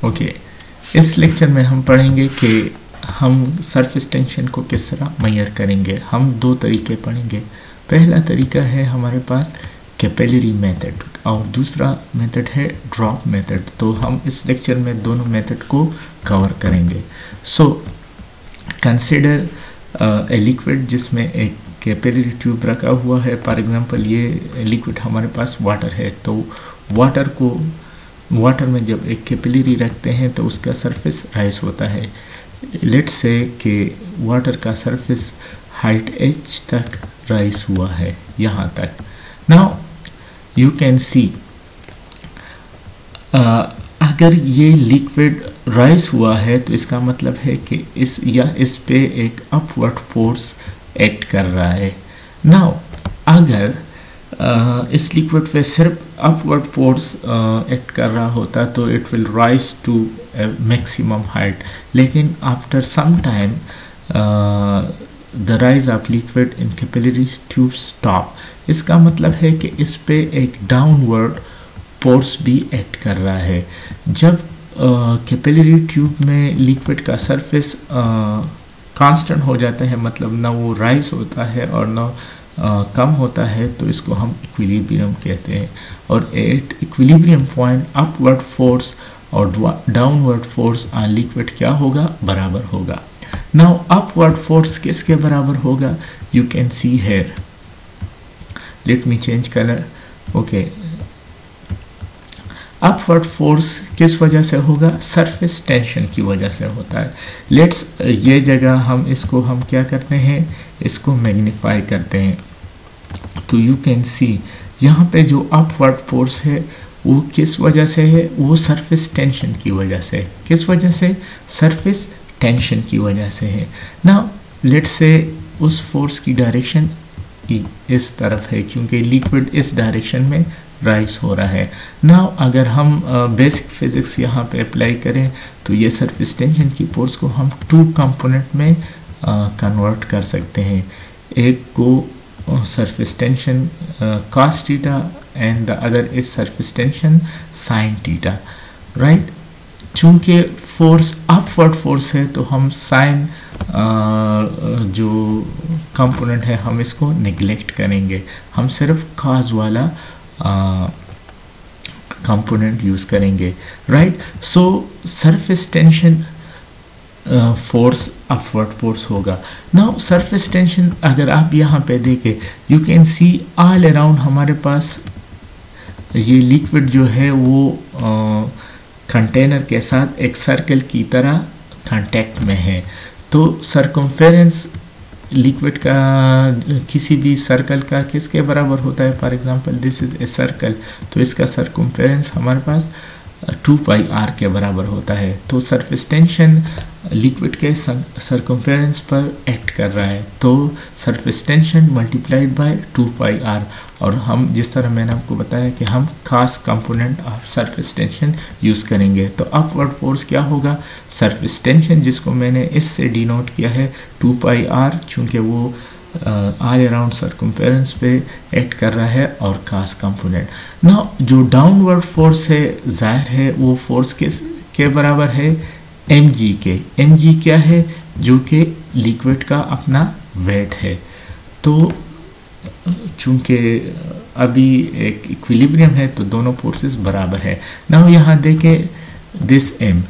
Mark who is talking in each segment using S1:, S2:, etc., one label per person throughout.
S1: Okay, इस lecture में हम पढ़ेंगे कि हम सरफेस टेंशन को किस तरह मेजर करेंगे। हम दो तरीके पढ़ेंगे। पहला तरीका है हमारे पास कैपिलरी मेथड और दूसरा मेथड है ड्रॉप मेथड। तो हम इस लेक्चर में दोनों मेथड को कवर करेंगे। सो कंसिडर ए लिक्विड जिसमें एक कैपिलरी ट्यूब रखा हुआ है। फॉर एग्जांपल ये लिक्विड हमारे पास वाटर है, तो वाटर में जब एक कैपिलरी रखते हैं तो उसका सरफेस राइज होता है। लेट्स से कि वाटर का सरफेस हाइट h तक राइज हुआ है, यहाँ तक। नाउ यू कैन सी अगर ये लिक्विड राइज हुआ है तो इसका मतलब है कि इस पे एक अपवर्ड फोर्स एक्ट कर रहा है। नाउ अगर इस लिक्विड पे सिर्फ अपवर्ड फोर्स एक्ट कर रहा होता तो it will rise to maximum height, लेकिन after some time the rise of liquid in capillary tube stop. इसका मतलब है कि इस पे एक डाउनवर्ड फोर्स भी एक्ट कर रहा है। जब कैपिलरी ट्यूब में लिक्विड का सरफेस कांस्टेंट हो जाता है, मतलब ना वो राइज होता है और ना कम होता है, तो इसको हम इक्विलिब्रियम कहते हैं। और at equilibrium point upward force और डाउनवर्ड फोर्स ऑन लिक्विड क्या होगा, बराबर होगा। नाउ अपवर्ड फोर्स किसके बराबर होगा, you can see here. Let me change colour. Okay, upward force किस वजह से होगा, सरफेस टेंशन की वजह से होता है। लेट्स ये जगह हम क्या करते हैं, इसको मैग्नीफाई करते हैं, तो यू कैन सी यहाँ पे जो अपवर्ड फोर्स है वो किस वजह से है, वो सरफेस टेंशन की वजह से। किस वजह से, सरफेस टेंशन की वजह से है। ना लेट्स से उस फोर्स की डायरेक्शन इस तरफ है, क्योंकि लिक्विड इस डायरेक्शन में राइज हो रहा है। नाउ अगर हम बेसिक फिजिक्स यहाँ पे अप्लाई करें तो ये सरफेस टेंशन की फोर्स को हम टू कंपोनेंट में कन्वर्ट कर सकते हैं। एक को surface tension cos theta and the other is surface tension sin theta, right. चूंकि फोर्स अपवर्ड फोर्स है तो हम साइन जो कंपोनेंट है हम इसको निगलेक्ट करेंगे, हम सिर्फ cos वाला कंपोनेंट यूज करेंगे, राइट। सो surface tension force upward force होगा। नाउ सरफेस टेंशन अगर आप यहाँ पे देखें, you can see all around हमारे पास ये लिक्विड जो है वो कंटेनर के साथ एक सर्कल की तरह कांटेक्ट में है। तो सरकमफेरेंस लिक्विड का किसी भी सर्कल का किसके बराबर होता है, for example this is a circle, तो इसका सरकमफेरेंस हमारे पास 2πr के बराबर होता है। तो सरफेस टेंशन लिक्विड के सरकमफेरेंस पर एक्ट कर रहा है, तो surface tension multiplied by 2πr। और हम जिस तरह मैंने आपको बताया कि हम खास component of surface tension use करेंगे। तो अपवर्ड फोर्स क्या होगा, सरफेस टेंशन जिसको मैंने इससे डिनोट किया है 2πr, चूँकि वो ऑल अराउंड सरकमफेरेंस पे एक्ट कर रहा है और खास कंपोनेंट। ना जो डाउनवर्ड फोर्स है जाहिर है वो फोर्स के बराबर है mg के। mg क्या है, जो कि लिक्विड का अपना वेट है। तो चूंकि अभी एक इक्विलिब्रियम है तो दोनों फोर्सेस बराबर है। ना यहाँ देखें दिस m,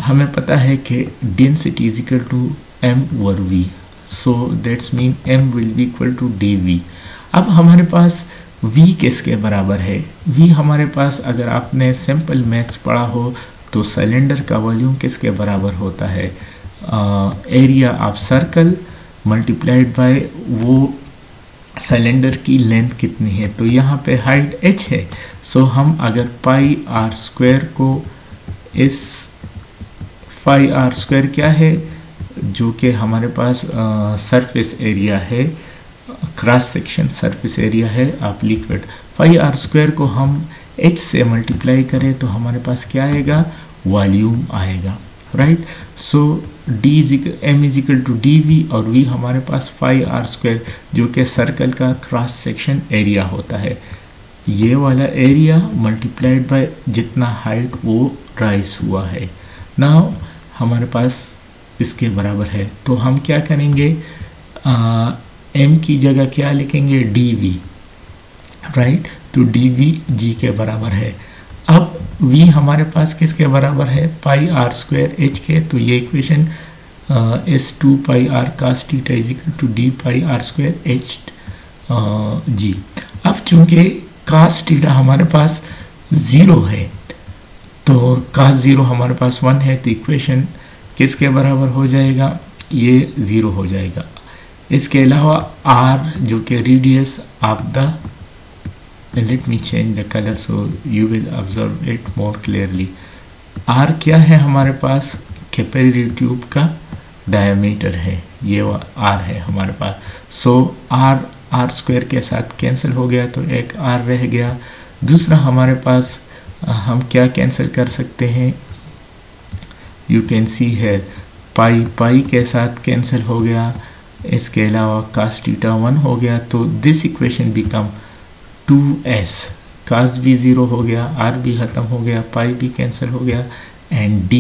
S1: हमें पता है कि density is equal to m over v, so that's mean m will be equal to dv। अब हमारे पास v किसके बराबर है, v हमारे पास अगर आपने सिंपल मैथ्स पढ़ा हो तो सिलेंडर का वॉल्यूम किसके बराबर होता है, area of circle multiplied by वो सिलेंडर की लेंथ कितनी है। तो यहाँ पे हाइट h है, सो हम अगर πr² को इस πr² क्या है, जो कि हमारे पास सरफेस एरिया है, क्रॉस सेक्शन सरफेस एरिया है ऑफ लिक्विड, πr² को हम h से मल्टीप्लाई करें तो हमारे पास क्या आएगा, वॉल्यूम आएगा, right. So m is equal to dv और v हमारे पास πr² जो कि सर्कल का क्रॉस सेक्शन एरिया होता है। ये वाला एरिया मल्टीप्लाइड बाय जितना हाइट वो राइज हुआ है। नाउ हमारे पास इसके बराबर है, तो हम क्या करेंगे, एम की जगह क्या लिखेंगे, डी वी, राइट। तो डी वी जी के बराबर है। अब v हमारे पास किसके बराबर है, पाई आर स्क्वायर एच के। तो ये इक्वेशन इस 2 pi r cos theta is equal to d pi r square h g. अब चूंकि कास थीटा हमारे पास 0 है, तो कास 0 हमारे पास 1 है, तो इक्वेशन किसके बराबर हो जाएगा, ये 0 हो जाएगा। इसके अलावा r जो कि radius of the, let me change the color so you will observe it more clearly। r क्या है हमारे पास, कैपिलरी ट्यूब का डायमीटर है, ये r है हमारे पास। सो r स्क्वायर के साथ कैंसिल हो गया, तो एक r रह गया। दूसरा हमारे पास हम क्या कैंसिल कर सकते हैं, यू कैन सी है पाई के साथ कैंसिल हो गया। इसके अलावा कास थीटा 1 हो गया, तो दिस इक्वेशन बिकम 2s, कास भी 0 हो गया, r भी ख़त्म हो गया, पाई भी कैंसिल हो गया, एंड d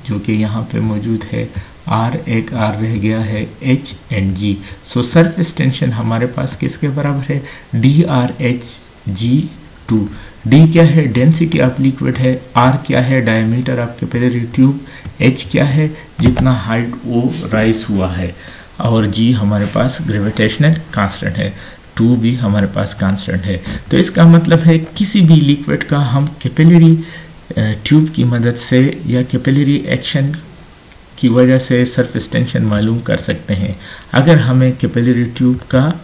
S1: जो कि यहाँ पे मौजूद है, r एक r रह गया है, h and g। So surface tension हमारे पास किसके बराबर है, drh_g2। d क्या है, डेंसिटी ऑफ लिक्विड है, r क्या है, diameter of capillary tube, h क्या है, जितना हाइट वो राइज हुआ है, और g हमारे पास ग्रेविटेशनल कांस्टेंट है, 2 भी हमारे पास कांस्टेंट है। तो इसका मतलब है किसी भी लिक्विड का हम कैपिलरी ट्यूब की मदद से या कैपिलरी एक्शन की वजह से सरफेस टेंशन मालूम कर सकते हैं। अगर हमें कैपिलरी ट्यूब का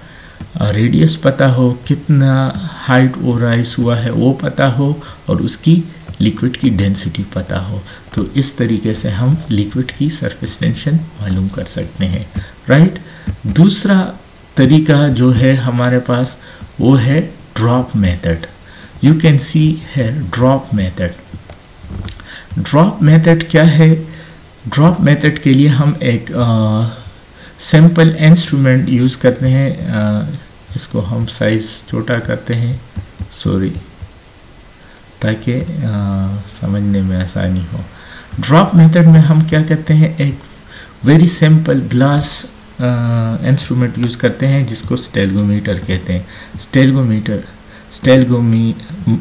S1: रेडियस पता हो, कितना हाइट वो राइज हुआ है वो पता हो, और उसकी लिक्विड की डेंसिटी पता हो, तो इस तरीके से हम लिक्विड की सरफेस टेंशन मालूम कर सकते हैं, राइट। दूसरा तरीका जो है हमारे पास वो है ड्रॉप मेथड। यू कैन सी है ड्रॉप मेथड। ड्रॉप मेथड क्या है, ड्रॉप मेथड के लिए हम एक सिंपल इंस्ट्रूमेंट यूज़ करते हैं। इसको हम साइज छोटा करते हैं, सॉरी, ताकि समझने में आसानी हो। ड्रॉप मेथड में हम क्या करते हैं, एक very simple glass instrument use करते हैं जिसको स्टेलगोमीटर कहते हैं।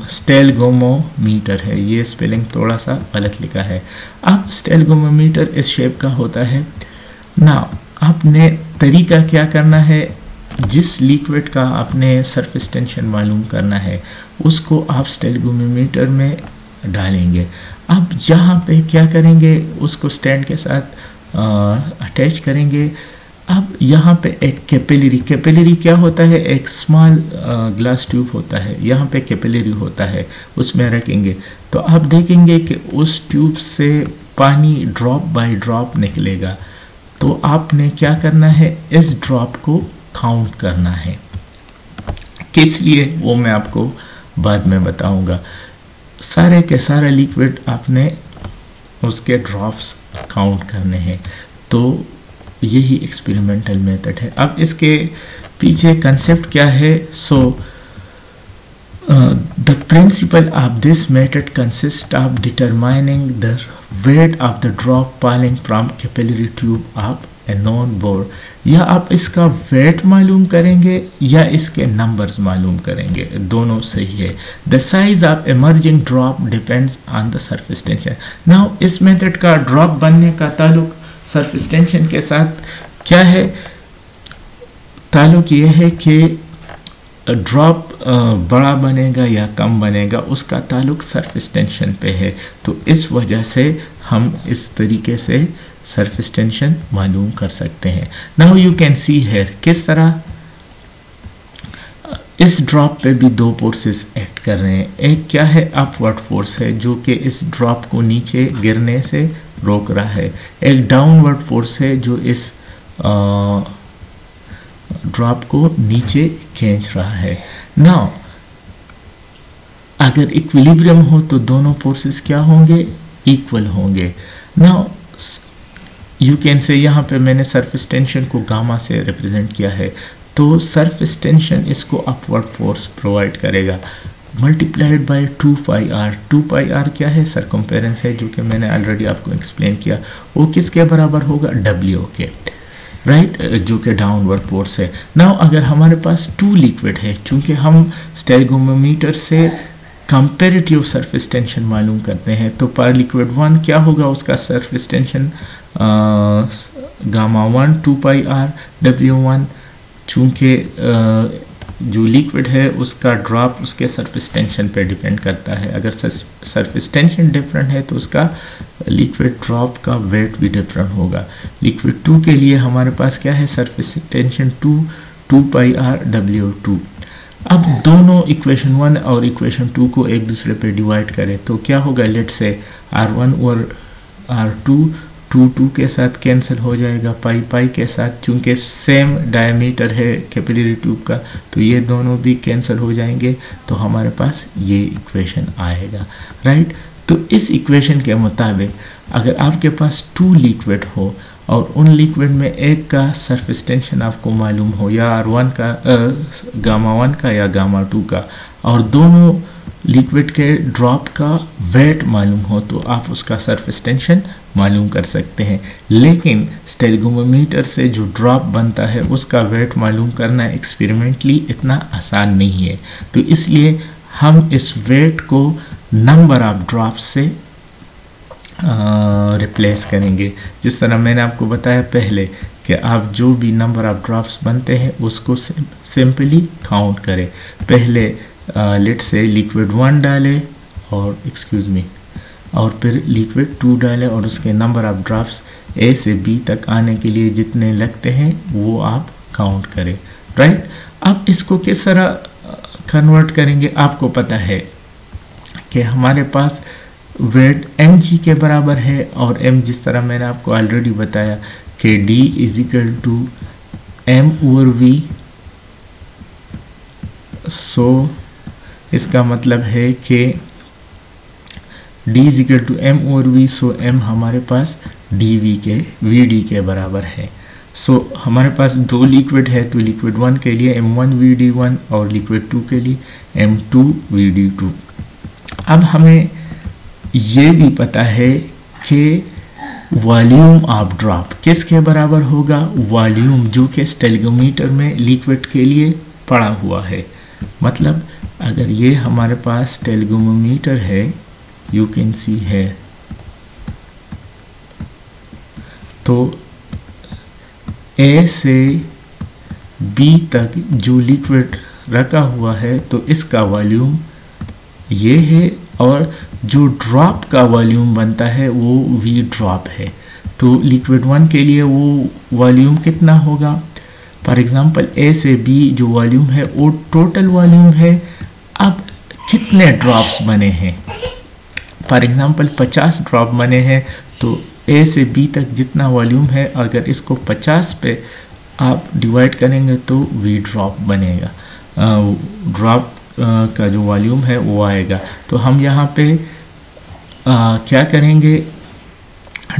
S1: स्टेलगोमोमीटर है, ये स्पेलिंग थोड़ा सा गलत लिखा है। अब स्टेलगोमोमीटर इस शेप का होता है। नाउ आपने तरीका क्या करना है, जिस लिक्विड का आपने सरफेस टेंशन मालूम करना है उसको आप स्टेलगोमीटर में डालेंगे। अब यहाँ पे क्या करेंगे, उसको स्टैंड के साथ अटैच करेंगे। अब यहाँ पे एक कैपिलरी क्या होता है, एक स्मॉल ग्लास ट्यूब होता है, यहाँ पे कैपिलरी होता है, उसमें रखेंगे। तो आप देखेंगे कि उस ट्यूब से पानी ड्रॉप बाय ड्रॉप निकलेगा। तो आपने क्या करना है, इस ड्रॉप को काउंट करना है। किस लिए वो मैं आपको बाद में बताऊंगा। सारे के सारे लिक्विड आपने उसके ड्रॉप्स काउंट करने हैं। तो यही एक्सपेरिमेंटल मेथड है। अब इसके पीछे कंसेप्ट क्या है, so the principle of this method consist of determining the weight of the drop falling from capillary tube of A known board. या आप इसका वेट मालूम करेंगे या इसके नंबर्स मालूम करेंगे, दोनों सही है। The size of emerging drop depends on the surface tension. Now इस मेथड का ड्रॉप बनने का ताल्लुक सरफेस टेंशन के साथ क्या है, ताल्लुक ये है कि ड्रॉप बड़ा बनेगा या कम बनेगा, उसका ताल्लुक सरफेस टेंशन पे है। तो इस वजह से हम इस तरीके से सरफेस टेंशन मालूम कर सकते हैं। Now you can see here किस तरह इस ड्रॉप पे भी दो फोर्सेस एक्ट कर रहे हैं। एक क्या है, अपवर्ड फोर्स है जो कि इस ड्रॉप को नीचे गिरने से रोक रहा है। एक डाउनवर्ड फोर्स है जो इस ड्रॉप को नीचे खींच रहा है। नाउ अगर इक्विलिब्रियम हो तो दोनों फोर्सेस क्या होंगे, इक्वल होंगे। नाउ यू कैन से यहाँ पे मैंने सरफेस टेंशन को गामा से रिप्रेजेंट किया है, तो सरफेस टेंशन इसको अपवर्ड फोर्स प्रोवाइड करेगा। Multiplied by 2 pi R. 2 pi R क्या है? सरकमफेरेंस है, जो कि मैंने ऑलरेडी आपको एक्सप्लेन किया। वो किसके बराबर होगा? डब्ल्यू के, राइट, जो कि डाउनवर्ड फोर्स है। नाउ अगर हमारे पास 2 लिक्विड है, चूंकि हम स्टेरिगोमीटर से कंपेरेटिव सरफेस टेंशन मालूम करते हैं, तो पर लिक्विड 1 क्या होगा? उसका surface tension gamma 1 2 pi R W1। चूंकि जो लिक्विड है उसका ड्रॉप उसके सरफेस टेंशन पे डिपेंड करता है। अगर सरफेस टेंशन डिफरेंट है तो उसका लिक्विड ड्रॉप का वेट भी डिफरेंट होगा। लिक्विड 2 के लिए हमारे पास क्या है? Surface tension 2 pi R W2। अब दोनों इक्वेशन 1 और इक्वेशन 2 को एक दूसरे पे डिवाइड करें तो क्या होगा? लेट से R1 और R2 2 के साथ कैंसिल हो जाएगा, पाई के साथ, चूंकि सेम डायमीटर है कैपिलरी ट्यूब का, तो ये दोनों भी कैंसिल हो जाएंगे, तो हमारे पास ये इक्वेशन आएगा, राइट। तो इस इक्वेशन के मुताबिक अगर आपके पास 2 लिक्विड हो और उन लिक्विड में एक का सरफेस टेंशन आपको मालूम हो, या R1 का गामा 1 का या गामा 2 का, और दोनों लिक्विड के ड्रॉप का वेट मालूम हो, तो आप उसका सरफेस टेंशन मालूम कर सकते हैं। लेकिन स्टेरिगोमीटर से जो ड्रॉप बनता है उसका वेट मालूम करना एक्सपेरिमेंटली इतना आसान नहीं है, तो इसलिए हम इस वेट को नंबर ऑफ ड्रॉप से रिप्लेस करेंगे। जिस तरह मैंने आपको बताया पहले कि आप जो भी नंबर ऑफ ड्रॉप्स बनते हैं उसको सिंपली काउंट करें। पहले लेट से लिक्विड 1 डालें और फिर लिक्विड 2 डालें, और उसके नंबर ऑफ ड्रॉप्स ए से बी तक आने के लिए जितने लगते हैं वो आप काउंट करें, राइट। अब इसको किस तरह कन्वर्ट करेंगे? आपको पता है कि हमारे पास वेट mg के बराबर है, और m जिस तरह मैंने आपको ऑलरेडी बताया कि d = m/v। सो इसका मतलब है कि d = m/v, सो m हमारे पास vd के बराबर है। सो हमारे पास 2 लिक्विड है, तो लिक्विड 1 के लिए m1vd1 और लिक्विड 2 के लिए m2vd2। अब हमें ये भी पता है कि वॉल्यूम ऑफ ड्रॉप किसके बराबर होगा? वॉल्यूम जो कि स्टेरिगोमीटर में लिक्विड के लिए पड़ा हुआ है। मतलब अगर ये हमारे पास स्टेरिगोमीटर है, यू कैन सी है, तो ए से बी तक जो लिक्विड रखा हुआ है तो इसका वॉल्यूम ये है, और जो ड्रॉप का वॉल्यूम बनता है वो वी ड्रॉप है। तो लिक्विड 1 के लिए वो वॉल्यूम कितना होगा? फॉर एग्जांपल ए से बी जो वॉल्यूम है वो टोटल वॉल्यूम है। अब कितने ड्रॉप्स बने हैं? फॉर एग्जांपल 50 ड्रॉप बने हैं, तो ए से बी तक जितना वॉल्यूम है अगर इसको 50 पे आप डिवाइड करेंगे तो वी ड्रॉप बनेगा, ड्रॉप का जो वॉल्यूम है वो आएगा। तो हम यहाँ पे क्या करेंगे?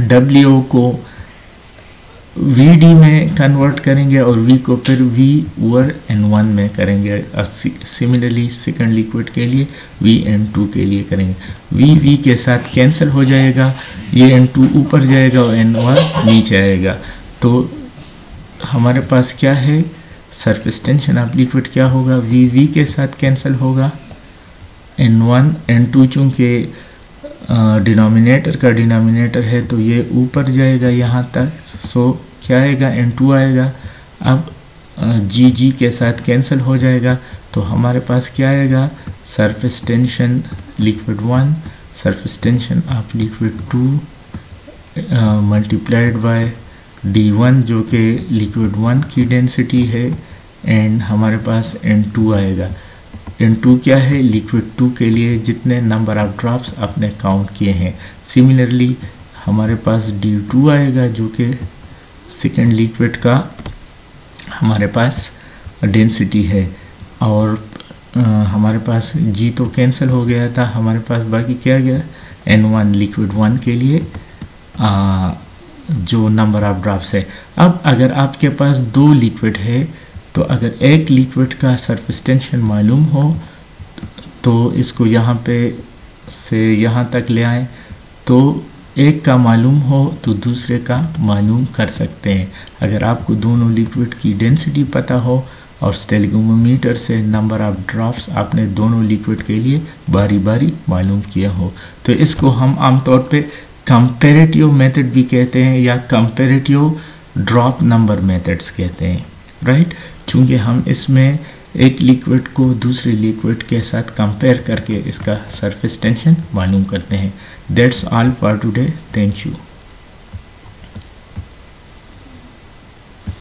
S1: W को VD में कन्वर्ट करेंगे और V को फिर V/N1 में करेंगे, और सिमिलरली सेकंड लिक्विड के लिए VN2 के लिए करेंगे। V के साथ कैंसिल हो जाएगा, ये N2 ऊपर जाएगा और N1 नीचे आएगा। तो हमारे पास क्या है? सरफेस टेंशन ऑफ लिक्विड क्या होगा? V के साथ कैंसिल होगा, N1 N2 चूँकि डिनोमिनेटर का डिनोमिनेटर है तो ये ऊपर जाएगा यहाँ तक, सो क्या आएगा? N2 आएगा। अब G के साथ कैंसिल हो जाएगा, तो हमारे पास क्या आएगा? Surface tension liquid 1 surface tension of liquid 2 multiplied by D1 जो कि लिक्विड 1 की डेंसिटी है, एंड हमारे पास N2 आएगा। N2 क्या है? लिक्विड 2 के लिए जितने नंबर ऑफ ड्रॉप्स आपने काउंट किए हैं। सिमिलरली हमारे पास D2 आएगा जो कि सेकेंड लिक्विड का हमारे पास डेंसिटी है, और हमारे पास G तो कैंसिल हो गया था, हमारे पास बाकी क्या गया? N1 लिक्विड 1 के लिए जो नंबर ऑफ ड्रॉप्स है। अब अगर आपके पास 2 लिक्विड है, तो अगर एक लिक्विड का सरफेस टेंशन मालूम हो तो इसको यहाँ पे से यहाँ तक ले आएँ तो एक का मालूम हो तो दूसरे का मालूम कर सकते हैं। अगर आपको दोनों लिक्विड की डेंसिटी पता हो और स्टेलिगोमीटर से नंबर ऑफ ड्रॉप्स आपने दोनों लिक्विड के लिए बारी बारी मालूम किया हो, तो इसको हम आमतौर पे कंपैरेटिव मेथड भी कहते हैं या कंपैरेटिव ड्रॉप नंबर मेथड्स कहते हैं, राइट। चूँकि हम इसमें एक लिक्विड को दूसरे लिक्विड के साथ कंपेयर करके इसका सरफेस टेंशन मालूम करते हैं। That's all for today, thank you.